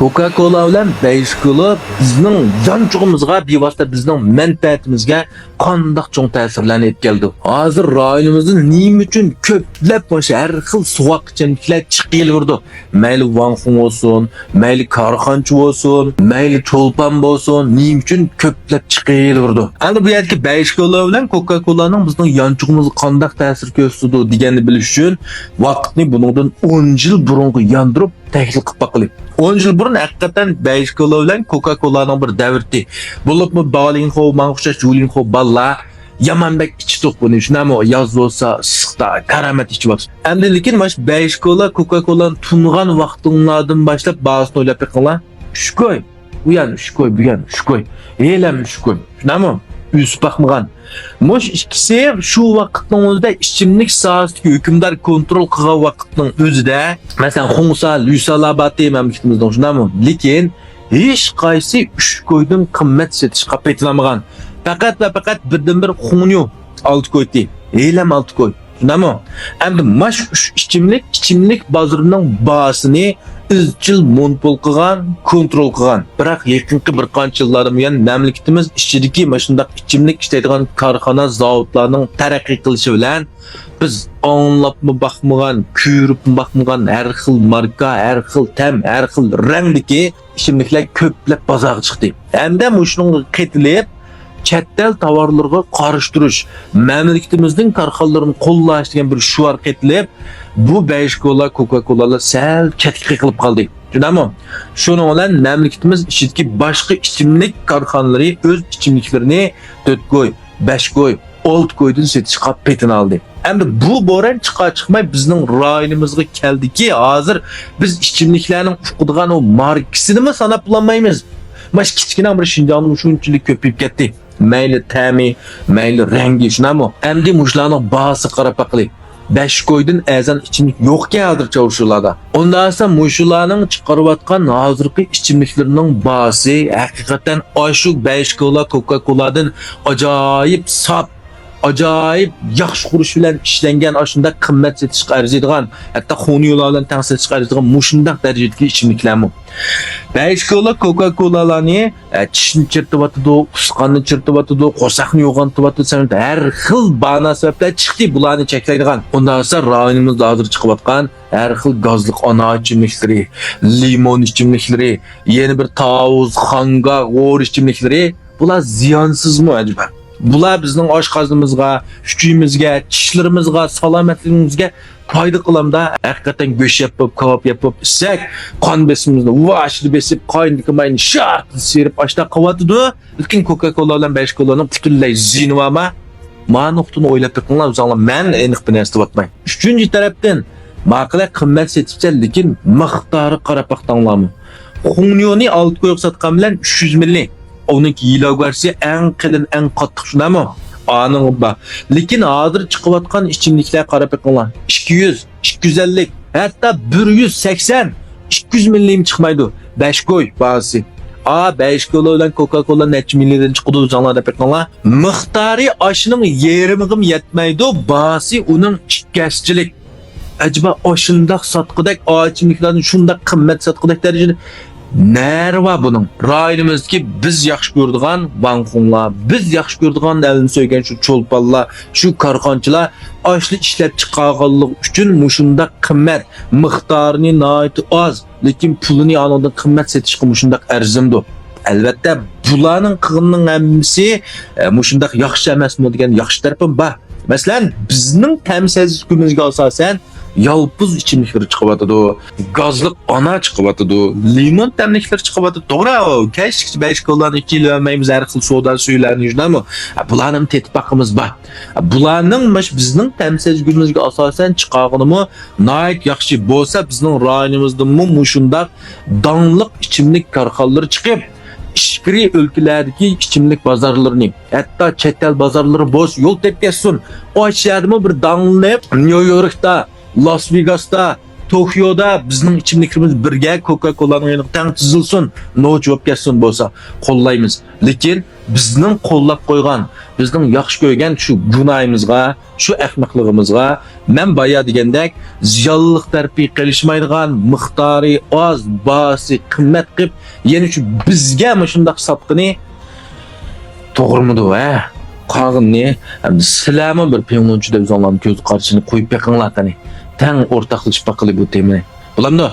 Coca-Cola bilan Beshkola bizning jonchug'imizga, bevosita bizning manfaatimizga qandoq cho'ng ta'sirlarni etkeldi. Hozir rayonimizda nima uchun ko'plab har xil suvoq ichimliklar chiqyilverdi. Mayli Vanxun bo'lsin, mayli Karxanchi bo'lsin, mayli Cho'lpan bo'lsin, nima uchun ko'plab chiqyilverdi. Endi bu yerga Beshkola bilan Coca-Cola'ning bizning jonchug'imizga qandoq ta'sir ko'rsatdi deganni bilish uchun vaqtni buningdan 10 yil burungi yondirib tahlil qilib baqilib. 10 yil burun haqiqatan Beshkola bilan Coca-Cola'ning bir davrdi. Bo'libmi Balinxo, Manxusha, Julinxo ballar yamanbek ichdiq buni. Shunami yoz bo'lsa, issiqda karamat ichib o'tdi. Endi lekin mash Beshkola, Coca-Cola'ni tungan vaqtinglardan boshlab ba'zini o'ylab yiqinglar. Shukoy, bu yana shukoy, bu yana shukoy. Elam shukoy. Shunami? Üst bakmagan. Moş ikisi şu vaqtning o'zida ichimlik sohasidagi hukmdor kontrol qilgan vaqtning o'zida, masalan, Xongsal, Yusalabati mamlakatimizda shunami? Lekin hech qaysi uch ko'ydan qimmat setishga petilamagan. Faqat va faqat birdan-bir Xonyo 6 ko'ydi. Elam 6 ko'y. Shunami? Endi mash ichimlik bozorining bahosini izchil monopol qilgan, kontrol qilgan. Biroq yaqinqi bir qancha yillardan buyon mamlakatimiz ichidagi mashundaq ichimlik ishlaydigan korxona, zavodlarning taraqqiy qilishi bilan biz anglabmi baxmagan, ko'ribmi baxmagan har xil marka, har xil tam, har xil rangdagi ichimliklar ko'plab bozorga chiqdi. Hamda mushunga qetilib chet el tovarlarga qarshi turish, mamlakatimizning korxonalarini qo'llash degan bir shuar qetilib, bu Beshkola, Coca-Cola'lar sal chetga qilib qoldi. Tushunami? Shuning bilan mamlakatimiz ichidagi boshqa ichimlik korxonalari o'z ichimliklarini 4 ko'y, 5 ko'y, 6 ko'ydan setishga petin oldi. Endi bu bo'ran chiqmay bizning rayonimizga keldiki, hozir biz ichimliklarning uqdigan o markasini mi sanab bulmaymiz? Mash kichkina bir Shinjongning shunchalik ko'payib ketdi. Mayli ta'mi, mayli rangi, shunami? Endi mushlarning bahosi qarab baqili. 5 ko'ydan azan ichimlik yo'qki hozircha o'shularda. Undan so'ng mushlarning chiqarayotgan hozirgi ichimliklarining bahosi haqiqatan shu Beshkola, Coca-Cola'dan ajoyib sap, ajoyib yaxshi qurish bilan ishlangan ashunda qimmat setishga arziydigan, hatto Xonyolar bilan teng setishga arziydigan mushundaq darajadagi ichimliklarmi? Beshkola, Coca-Cola'larni tishni chirtib-atdi, usqonni chirtib-atdi, qo'rsaqni yo'g'antib-atdi, har xil bana sabablar chiqdi bularni cheklaydigan. Undan so'ng rayonimizda hozir chiqayotgan har xil gazliq ana ichimliklari, limon ichimliklari, yana bir tavuz, xanga, g'o'r ichimliklari, bular ziyonsizmi acaba? Bular bizning oshqozonimizga, uchuyimizga, tishlarimizga, salomatligimizga foyda qilamda. Haqiqatan go'sht yapib, kebab yapib, isak qon besimimizni vashli besib, qo'yindikimayni shart serib ashta qavatidu. Lekin Coca-Cola bilan Beshkola'ning butunlay zinvama ma'nuqtini o'ylab yiqinglar, o'zinglar men aniq bir narsa deyapman. Uchinchi tarafdan maqla qimmat setibcha, lekin miqdori qarab baqtinglarmi? Xonyoni 6 ko'y sotgan bilan 300 milli. Onun yilog versiya eng qalin, eng qattiq shunami? Aning ba. Lekin hozir chiqayotgan ichimliklar qarab yiqinglar. 200, 250, hatto 180, 200 millim chiqmaydi. 5 ko'y bahsi. Beshkola bilan Coca-Cola necha millidan chiqadi o'zinglar deb yiqinglar. Miqdori oshining yarimiga yetmaydi, bahsi uning ikkasichilik. Acaba oshindaq sotqidak ichimliklarni shundaq qimmat sotqidak darajada nerva bunun? Rayonimizdagi biz yaxshi ko'radigan Vanxunlar, biz yaxshi ko'radigan elni so'ygan shu Cho'lpanlar, shu korxonchilar oshli ishlab chiqarganlik uchun mushunda qimmat, miqdorini noit oz, lekin pulini anondan qimmat setishga mushunda arzimdi. Albatta, bularning qilganining hammasi mushunda yaxshi emasmi degan yaxshi tarafim bor. Masalan, bizning ta'msizligimizga asosan yalpız ichimliklar chiqyapti, gazliq ana chiqyapti, limon ta'mliklar chiqyapti. To'g'ri, kechki Beshkolani 2 yil olmaymiz har xil soda suylarni yuzlami? Bularning tetpaqimiz bor. Bularning bizning ta'msizligimizga asosan chiqarganimi nihoyat yaxshi bo'lsa, bizning rayonimizda mushundaq donliq ichimlik korxonalari chiqib, ishkiri ülkelerdeki ichimlik bozorlarini, hatto chet el bozorlari bo'sh yo'l tepkasin. O ishlarni bir danlab New Yorkda, Las Vegas'ta, Tokyo'da bizning ichimliklarimiz birga Coca-Cola'ning yanına teng tizilsin, no javob kelsin bo'lsa qo'llaymiz. Lekin bizning qo'llab qo'ygan, bizning yaxshi ko'rgan shu gunoyimizga, shu ahmoqligimizga men boya degandek ziyonlilik tarafi qilishmaydigan, miqdori oz, bahsi qimmat qilib, yana shu bizga mana shunday sotqini to'g'rimidi va? Qag'inni, sizlarmi bir pengunchi deb zonlarni ko'z qarshini qo'yib beqinglar tani. Tang o'rtaqlashib baqili bu temani. Bulamdi?